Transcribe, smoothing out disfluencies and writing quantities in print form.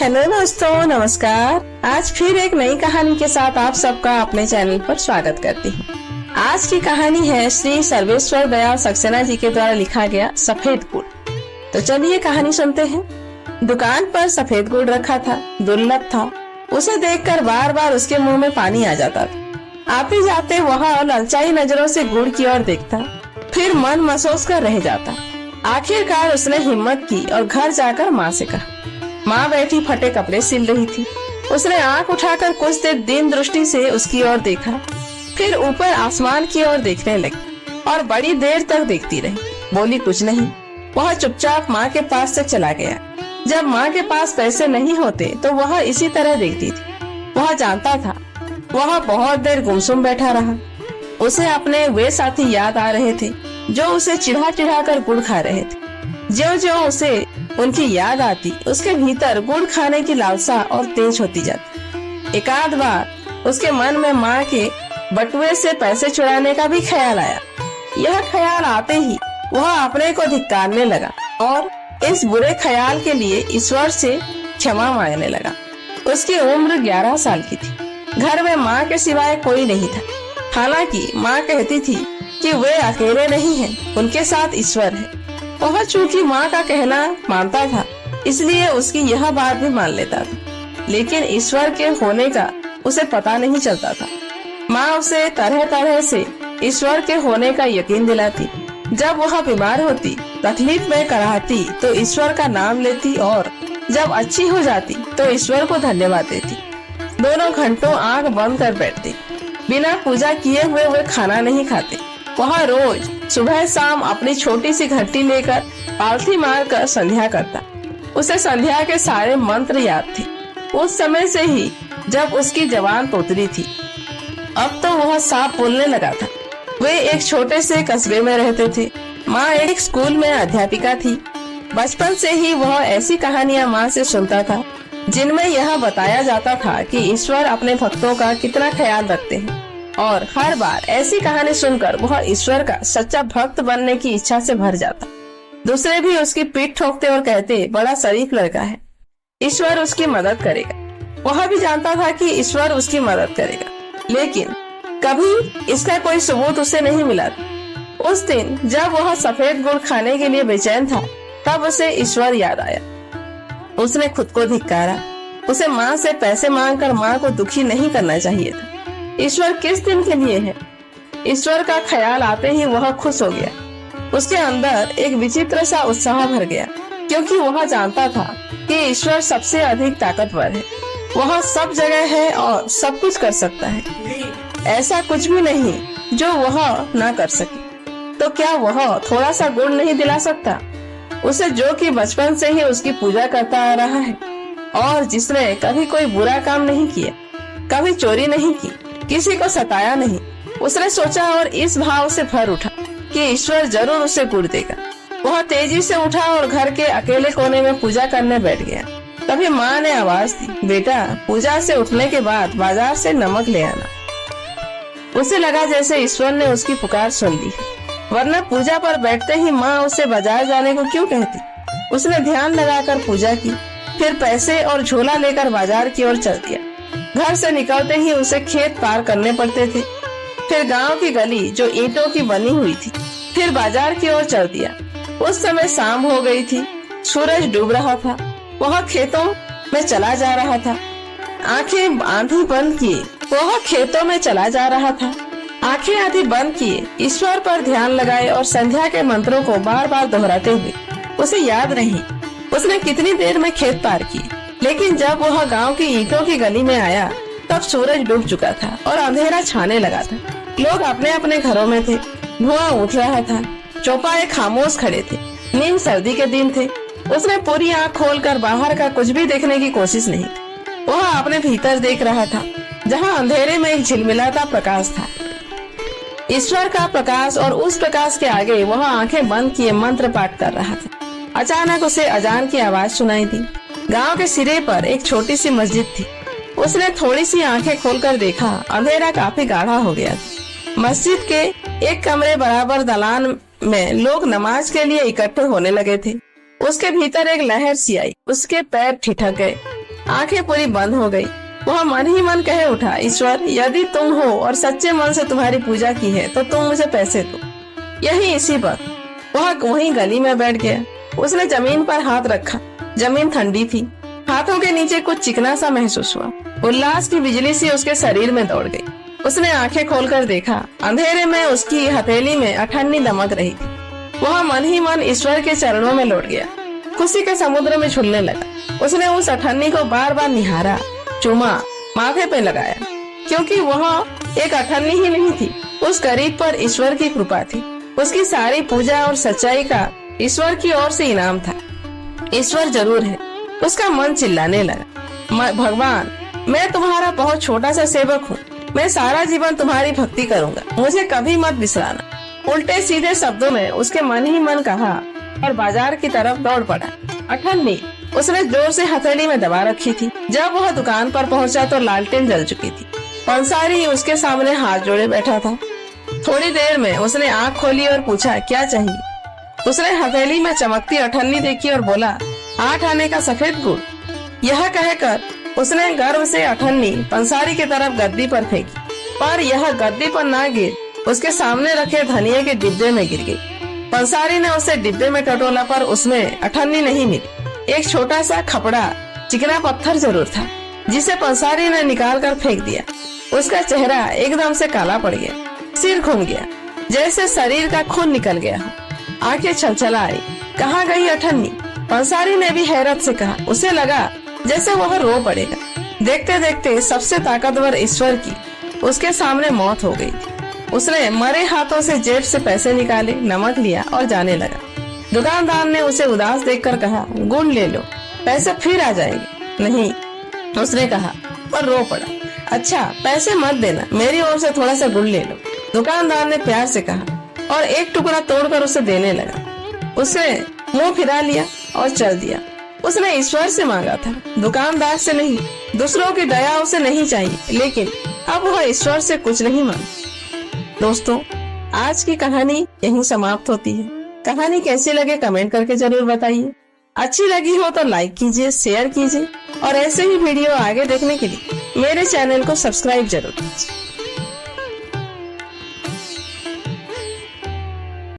Hello दोस्तों, नमस्कार। आज फिर एक नई कहानी के साथ आप सबका अपने चैनल पर स्वागत करती हूँ। आज की कहानी है श्री सर्वेश्वर दयाल सक्सेना जी के द्वारा लिखा गया सफेद गुड़। तो चलिए कहानी सुनते हैं। दुकान पर सफेद गुड़ रखा था, दुर्लभ था। उसे देखकर बार बार उसके मुंह में पानी आ जाता था। आते जाते वह ललचाई नजरों से गुड़ की ओर देखता, फिर मन महसूस कर रह जाता। आखिरकार उसने हिम्मत की और घर जाकर माँ से कहा। माँ बैठी फटे कपड़े सिल रही थी। उसने आंख उठाकर कुछ देर दीन दृष्टि से उसकी ओर देखा, फिर ऊपर आसमान की ओर देखने लगी और बड़ी देर तक देखती रही। बोली कुछ नहीं। वह चुपचाप माँ के पास से चला गया। जब माँ के पास पैसे नहीं होते तो वह इसी तरह देखती थी। वह जानता था। वह बहुत देर गुमसुम बैठा रहा। उसे अपने वे साथी याद आ रहे थे जो उसे चिढ़ा चिढ़ा कर गुड़ खा रहे थे। ज्यों ज्यों उसे उनकी याद आती, उसके भीतर गुड़ खाने की लालसा और तेज होती जाती। एकाध बार उसके मन में माँ के बटुए से पैसे चुराने का भी ख्याल आया। यह ख्याल आते ही वह अपने को धिक्कारने लगा और इस बुरे ख्याल के लिए ईश्वर से क्षमा मांगने लगा। उसकी उम्र 11 साल की थी। घर में माँ के सिवाय कोई नहीं था। हालांकि माँ कहती थी कि वे अकेले नहीं हैं, उनके साथ ईश्वर है। वह चूंकि माँ का कहना मानता था, इसलिए उसकी यह बात भी मान लेता था। लेकिन ईश्वर के होने का उसे पता नहीं चलता था। माँ उसे तरह तरह से ईश्वर के होने का यकीन दिलाती। जब वह बीमार होती, तकलीफ में कराहती तो ईश्वर का नाम लेती और जब अच्छी हो जाती तो ईश्वर को धन्यवाद देती। दोनों घंटों आंख बंद कर बैठती। बिना पूजा किए हुए वे खाना नहीं खाते। वह रोज सुबह शाम अपनी छोटी सी घंटी लेकर पालथी मारकर संध्या करता। उसे संध्या के सारे मंत्र याद थे, उस समय से ही जब उसकी जवान तोतरी थी। अब तो वह साफ बोलने लगा था। वे एक छोटे से कस्बे में रहते थे। माँ एक स्कूल में अध्यापिका थी। बचपन से ही वह ऐसी कहानियाँ माँ से सुनता था जिनमें यह बताया जाता था कि ईश्वर अपने भक्तों का कितना ख्याल रखते हैं। और हर बार ऐसी कहानी सुनकर वह ईश्वर का सच्चा भक्त बनने की इच्छा से भर जाता। दूसरे भी उसकी पीठ ठोकते और कहते, बड़ा शरीफ लड़का है, ईश्वर उसकी मदद करेगा। वह भी जानता था कि ईश्वर उसकी मदद करेगा, लेकिन कभी इसका कोई सबूत उसे नहीं मिला। उस दिन जब वह सफेद गुड़ खाने के लिए बेचैन था, तब उसे ईश्वर याद आया। उसने खुद को धिक्कारा। उसे माँ से पैसे मांगकर माँ को दुखी नहीं करना चाहिए था। ईश्वर किस दिन के लिए है? ईश्वर का ख्याल आते ही वह खुश हो गया। उसके अंदर एक विचित्र सा उत्साह भर गया, क्योंकि वह जानता था कि ईश्वर सबसे अधिक ताकतवर है। वह सब जगह है और सब कुछ कर सकता है। ऐसा कुछ भी नहीं जो वह न कर सके। तो क्या वह थोड़ा सा गुण नहीं दिला सकता उसे, जो कि बचपन से ही उसकी पूजा करता आ रहा है और जिसने कभी कोई बुरा काम नहीं किया, कभी चोरी नहीं की, किसी को सताया नहीं। उसने सोचा और इस भाव से भर उठा कि ईश्वर जरूर उसे गुड़ देगा। वह तेजी से उठा और घर के अकेले कोने में पूजा करने बैठ गया। तभी माँ ने आवाज दी, बेटा पूजा से उठने के बाद बाजार से नमक ले आना। उसे लगा जैसे ईश्वर ने उसकी पुकार सुन ली, वरना पूजा पर बैठते ही माँ उसे बाजार जाने को क्यों कहती। उसने ध्यान लगाकर पूजा की, फिर पैसे और झोला लेकर बाजार की ओर चल दिया। घर से निकलते ही उसे खेत पार करने पड़ते थे, फिर गांव की गली जो ईंटों की बनी हुई थी, फिर बाजार की ओर चल दिया। उस समय शाम हो गई थी, सूरज डूब रहा था। वह खेतों में चला जा रहा था। आंखें आधी बंद किए वह खेतों में चला जा रहा था। आंखें आधी बंद किए ईश्वर पर ध्यान लगाए और संध्या के मंत्रों को बार बार दोहराते हुए। उसे याद नहीं उसने कितनी देर में खेत पार किए, लेकिन जब वह गांव की ईंटों की गली में आया तब सूरज डूब चुका था और अंधेरा छाने लगा था। लोग अपने अपने घरों में थे। धुआं उठ रहा था। चौपाए खामोश खड़े थे। नीम सर्दी के दिन थे। उसने पूरी आंख खोलकर बाहर का कुछ भी देखने की कोशिश नहीं। वह अपने भीतर देख रहा था, जहां अंधेरे में एक झिलमिलाता प्रकाश था, ईश्वर का प्रकाश। और उस प्रकाश के आगे वह आंखें बंद किए मंत्र पाठ कर रहा था। अचानक उसे अजान की आवाज सुनाई दी। गांव के सिरे पर एक छोटी सी मस्जिद थी। उसने थोड़ी सी आंखें खोलकर देखा, अंधेरा काफी गाढ़ा हो गया था। मस्जिद के एक कमरे बराबर दलान में लोग नमाज के लिए इकट्ठे होने लगे थे। उसके भीतर एक लहर सी आई। उसके पैर ठिठक गए। आंखें पूरी बंद हो गई। वह मन ही मन कहे उठा, ईश्वर यदि तुम हो और सच्चे मन से तुम्हारी पूजा की है तो तुम मुझे पैसे दो। यही इसी पर वह वहीं गली में बैठ गया। उसने जमीन पर हाथ रखा। जमीन ठंडी थी। हाथों के नीचे कुछ चिकना सा महसूस हुआ। उल्लास की बिजली सी उसके शरीर में दौड़ गई। उसने आंखें खोलकर देखा। अंधेरे में उसकी हथेली में अठन्नी दमक रही थी। वह मन ही मन ईश्वर के चरणों में लौट गया। खुशी के समुद्र में झूलने लगा। उसने उस अठन्नी को बार बार निहारा, चूमा, माथे पे लगाया, क्योंकि वह एक अठन्नी ही नहीं थी, उस गरीब पर ईश्वर की कृपा थी। उसकी सारी पूजा और सच्चाई का ईश्वर की ओर से इनाम था। ईश्वर जरूर है। उसका मन चिल्लाने लगा, भगवान मैं तुम्हारा बहुत छोटा सा सेवक हूँ। मैं सारा जीवन तुम्हारी भक्ति करूँगा, मुझे कभी मत बिसराना। उल्टे सीधे शब्दों में उसके मन ही मन कहा और बाजार की तरफ दौड़ पड़ा। अठन्नी उसने जोर से हथेली में दबा रखी थी। जब वह दुकान पर पहुंचा तो लालटेन जल चुकी थी। पंसारी उसके सामने हाथ जोड़े बैठा था। थोड़ी देर में उसने आंख खोली और पूछा, क्या चाहिए? उसने हथेली में चमकती अठन्नी देखी और बोला, 8 आने का सफेद गुड़। यह कहकर उसने गर्व से अठन्नी पंसारी की तरफ गद्दी पर फेंकी, पर यह गद्दी पर ना गिर उसके सामने रखे धनिये के डिब्बे में गिर गई। पंसारी ने उसे डिब्बे में टटोला, पर उसमें अठन्नी नहीं मिली। एक छोटा सा खपड़ा चिकना पत्थर जरूर था, जिसे पंसारी ने निकाल कर फेंक दिया। उसका चेहरा एकदम से काला पड़ गया। सिर घूम गया, जैसे शरीर का खून निकल गया हो। आंखें छलछला आई। कहाँ गई अठन्नी? पंसारी ने भी हैरत से कहा। उसे लगा जैसे वह रो पड़ेगा। देखते देखते सबसे ताकतवर ईश्वर की उसके सामने मौत हो गई। उसने मरे हाथों से जेब से पैसे निकाले, नमक लिया और जाने लगा। दुकानदार ने उसे उदास देखकर कहा, गुड़ ले लो, पैसे फिर आ जाएंगे। नहीं, उसने कहा, पर रो पड़ा। अच्छा, पैसे मत देना, मेरी ओर से थोड़ा सा गुड़ ले लो, दुकानदार ने प्यार से कहा और एक टुकड़ा तोड़कर उसे देने लगा। उसने मुंह फिरा लिया और चल दिया। उसने ईश्वर से मांगा था, दुकानदार से नहीं। दूसरों की दया उसे नहीं चाहिए, लेकिन अब वह ईश्वर से कुछ नहीं मांगा। दोस्तों, आज की कहानी यहीं समाप्त होती है। कहानी कैसी लगे कमेंट करके जरूर बताइए। अच्छी लगी हो तो लाइक कीजिए, शेयर कीजिए और ऐसे ही वीडियो आगे देखने के लिए मेरे चैनल को सब्सक्राइब जरूर कीजिए।